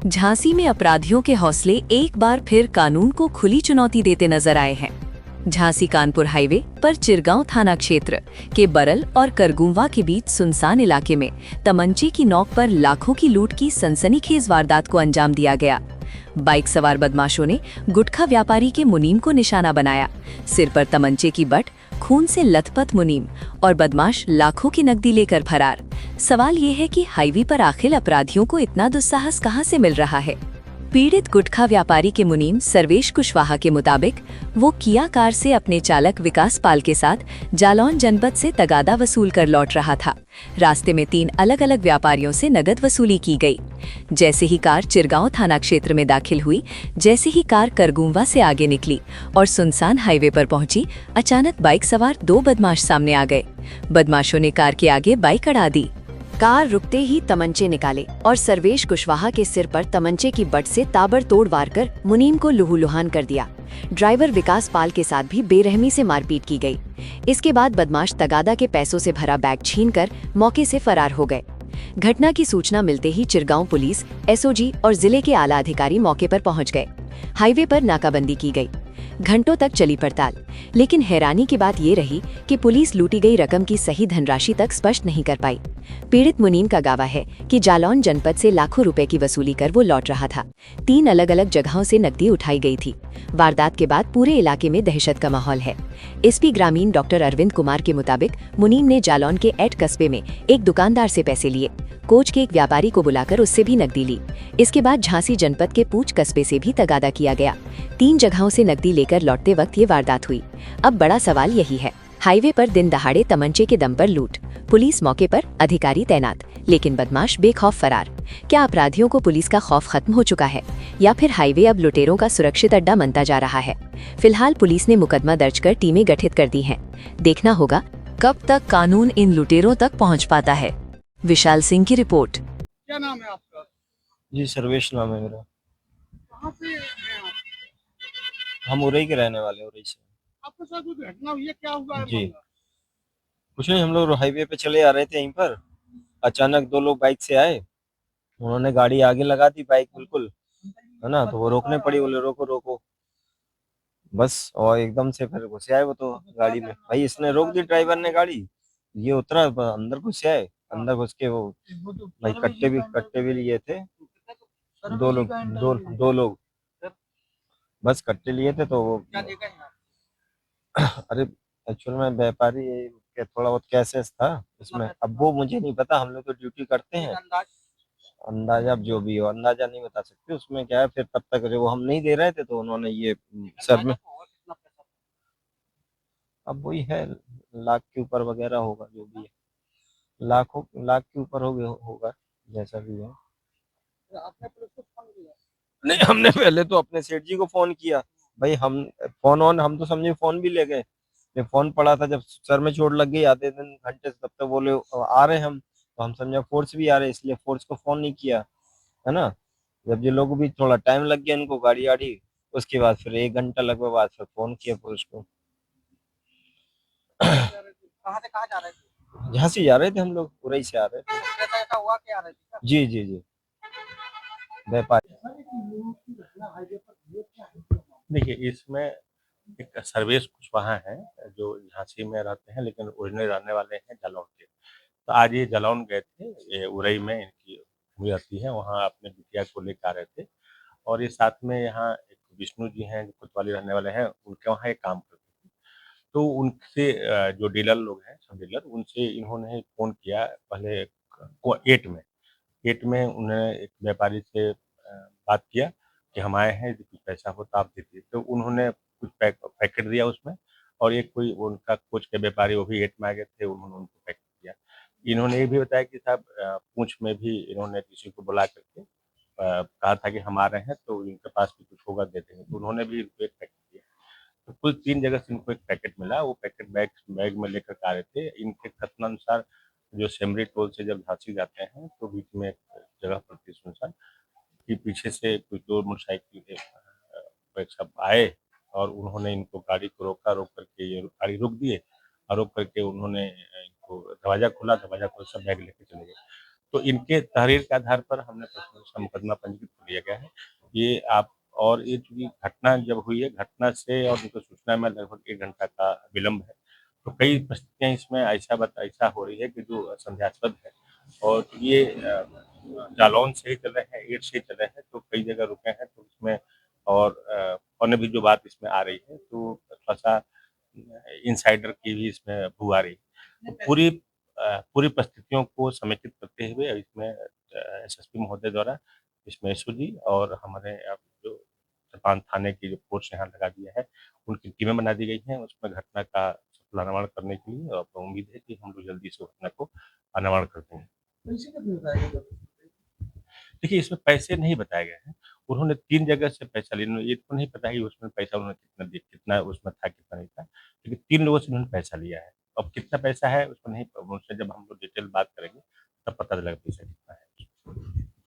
झांसी में अपराधियों के हौसले एक बार फिर कानून को खुली चुनौती देते नजर आए हैं। झांसी कानपुर हाईवे पर चिरगांव थाना क्षेत्र के बरल और करगुम्वा के बीच सुनसान इलाके में तमंचे की नोक पर लाखों की लूट की सनसनीखेज वारदात को अंजाम दिया गया। बाइक सवार बदमाशों ने गुटखा व्यापारी के मुनीम को निशाना बनाया। सिर पर तमंचे की बट, खून से लथपथ मुनीम और बदमाश लाखों की नकदी लेकर फरार। सवाल ये है कि हाईवे पर आखिर अपराधियों को इतना दुस्साहस कहां से मिल रहा है। पीड़ित गुटखा व्यापारी के मुनीम सर्वेश कुशवाहा के मुताबिक वो किया कार से अपने चालक विकास पाल के साथ जालौन जनपद से तगादा वसूल कर लौट रहा था। रास्ते में 3 अलग अलग व्यापारियों से नगद वसूली की गई। जैसे ही कार चिरगांव थाना क्षेत्र में दाखिल हुई, जैसे ही कार करगुम्वा से आगे निकली और सुनसान हाईवे पर पहुंची, अचानक बाइक सवार 2 बदमाश सामने आ गए। बदमाशों ने कार के आगे बाइक अड़ा दी। कार रुकते ही तमंचे निकाले और सर्वेश कुशवाहा के सिर पर तमंचे की बट से ताबड़तोड़ वार कर मुनीम को लहूलुहान कर दिया। ड्राइवर विकास पाल के साथ भी बेरहमी से मारपीट की गई। इसके बाद बदमाश तगादा के पैसों से भरा बैग छीनकर मौके से फरार हो गए। घटना की सूचना मिलते ही चिरगांव पुलिस, एसओजी और जिले के आला अधिकारी मौके पर पहुंच गए। हाईवे पर नाकाबंदी की गई। घंटों तक चली पड़ताल, लेकिन हैरानी की बात ये रही कि पुलिस लूटी गई रकम की सही धनराशि तक स्पष्ट नहीं कर पाई। पीड़ित मुनीम का दावा है कि जालौन जनपद से लाखों रुपए की वसूली कर वो लौट रहा था। 3 अलग अलग जगहों से नकदी उठाई गई थी। वारदात के बाद पूरे इलाके में दहशत का माहौल है। एसपी ग्रामीण डॉक्टर अरविंद कुमार के मुताबिक मुनीम ने जालौन के एट कस्बे में एक दुकानदार से पैसे लिए, कोच के एक व्यापारी को बुलाकर उससे भी नकदी ली। इसके बाद झांसी जनपद के पूछ कस्बे से भी तगादा किया गया। 3 जगहों से नकदी लेकर लौटते वक्त ये वारदात हुई। अब बड़ा सवाल यही है, हाईवे पर दिन दहाड़े तमंचे के दम पर लूट, पुलिस मौके पर, अधिकारी तैनात, लेकिन बदमाश बेखौफ फरार। क्या अपराधियों को पुलिस का खौफ खत्म हो चुका है, या फिर हाईवे अब लुटेरों का सुरक्षित अड्डा बनता जा रहा है? फिलहाल पुलिस ने मुकदमा दर्ज कर टीमें गठित कर दी हैं। देखना होगा कब तक कानून इन लुटेरों तक पहुंच पाता है। विशाल सिंह की रिपोर्ट। क्या नाम है आपका? जी सर्वेश नाम है मेरा। कहाँ से हैं आप? हम उरई के रहने वाले हैं, उरई से। आपके साथ जो घटना हुई है, क्या हुआ है जी मामला? कुछ नहीं, हम लोग हाईवे पे चले आ रहे थे, यहीं पर अचानक 2 लोग बाइक से आए। उन्होंने गाड़ी आगे लगा दी, बाइक बिल्कुल, है ना, तो वो रोकने पड़ी, बोले रोको रोको, बस। और एकदम से फिर घुसे आए वो तो गाड़ी में। भाई इसने रोक दी, ड्राइवर ने गाड़ी, ये उतरा, अंदर घुसे आए। अंदर घुस के वो भाई कट्टे भी लिए थे। 2 लोग, 2 लोग बस कट्टे लिए थे तो वो, क्या देखा है? अरे एक्चुअल में व्यापारी के थोड़ा बहुत कैसेस था इसमें। अब वो मुझे नहीं पता, हम लोग तो ड्यूटी करते हैं। अंदाज? अंदाजा अब जो भी हो, अंदाजा नहीं बता सकते उसमें क्या है। फिर तब तक जो हम नहीं दे रहे थे तो उन्होंने ये सर में, अंदाजा होगा कितना पैसा? अब वही है, लाख के ऊपर वगैरह होगा जो भी है, लाख के ऊपर हो गया होगा, जैसा भी है। आपने पुलिस को फोन किया? नहीं, हमने पहले तो अपने सेठ जी को फोन किया। भाई हम फोन ऑन, हम तो समझे फोन भी ले गए। ये फोन पड़ा था, जब सर में चोट लग गई आधे दिन घंटे से, तब तक बोले आ रहे हैं हम, तो हम समझा फोर्स भी आ रहे हैं, इसलिए फोर्स को फोन नहीं किया, है ना। जब ये लोग भी थोड़ा टाइम लग गया इनको, गाड़ी आड़ी, उसके बाद फिर 1 घंटा लगभग बाद फिर फोन किया पुलिस को। कहाँ से कहाँ जा रहे थे? यहाँ से जा रहे थे हम लोग, उरई से आ रहे थे। कुछ ऐसा ऐसा हुआ क्या आ रहे थे क्या? जी जी जी, व्यापारी। देखिए, इसमें एक सर्वेश कुशवाहा हैं जो झांसी में रहते हैं, लेकिन ओरिजिनल रहने वाले हैं जालौन के। तो आज ये जालौन गए थे, ये उरई में इनकी भूमि रहती है, वहाँ अपने बिटिया को लेकर आ रहे थे। और ये साथ में यहाँ एक विष्णु जी हैं जो कोतवाली रहने वाले हैं, उनके वहाँ एक काम करते थे। तो उनसे जो डीलर लोग हैं, सब डीलर, उनसे इन्होंने फ़ोन किया पहले को एट में उन्होंने एक व्यापारी से बात किया कि हम आए हैं, यदि कुछ पैसा हो तो आप दे दीजिए। तो उन्होंने कुछ पैकेट दिया उसमें, और एक कोई उनका कोच के व्यापारी, वो भी एट में आ गए थे, उन्होंने उनको पैकेट दिया। इन्होंने ये भी बताया कि साहब पूँछ में भी इन्होंने किसी को बुला करके कहा था कि हम आ रहे हैं तो इनके पास भी कुछ होगा दे देंगे। तो उन्होंने भी इनको एक पैकेट दिया। तो कुल 3 जगह से इनको एक पैकेट मिला, वो पैकेट बैग बैग में लेकर के आ रहे थे। इनके कथनानुसार जो सेमरी टोल से जब झांसी जाते हैं तो बीच में एक जगह पड़ती है सुनसान, कि पीछे से कुछ 2 मोटरसाइकिल के एक सब आए और उन्होंने इनको गाड़ी को रोका, रोक करके ये गाड़ी रोक दिए, और रोक करके उन्होंने इनको दरवाज़ा खोला, दरवाज़ा खोल सब बैग लेके चले गए। तो इनके तहरीर के आधार पर हमने मुकदमा पंजीकृत कर लिया गया है। ये आप और ये चूँकि घटना जब हुई है, घटना से और उनको सूचना में लगभग 1 घंटा का विलम्ब है। तो कई परिस्थितियाँ इसमें ऐसा हो रही है कि जो संदेहास्पद है और ये जालौन से ही चल रहे हैं, एट से ही चल रहे हैं, तो कई जगह रुके हैं, तो इसमें और अन्य भी जो बात इसमें आ रही है, तो थोड़ा-सा इनसाइडर की भी इसमें बू आ रही है। तो पूरी परिस्थितियों को समेकित करते हुए इसमें एसएसपी महोदय द्वारा इसमें एसओजी और हमारे जो जापान थाने की जो फ़ोर्स यहाँ लगा दिया है, उनकी टीमें बना दी गई हैं, उसमें घटना का सफल अनावरण करने के लिए और उम्मीद है कि हम लोग जल्दी से घटना को अनावरण कर देंगे। पैसे कितने बताए गए? देखिए, इसमें पैसे नहीं बताए गए हैं। उन्होंने 3 जगह से पैसा लिया, ये तो नहीं पता है कि उसमें पैसा उन्होंने कितना दिया, कितना उसमें था, कितना नहीं था। लेकिन 3 लोगों से उन्होंने पैसा लिया है। अब कितना पैसा है उसमें नहीं, उनसे जब हम लोग डिटेल बात करेंगे, तब पता चलेगा पैसा कितना है।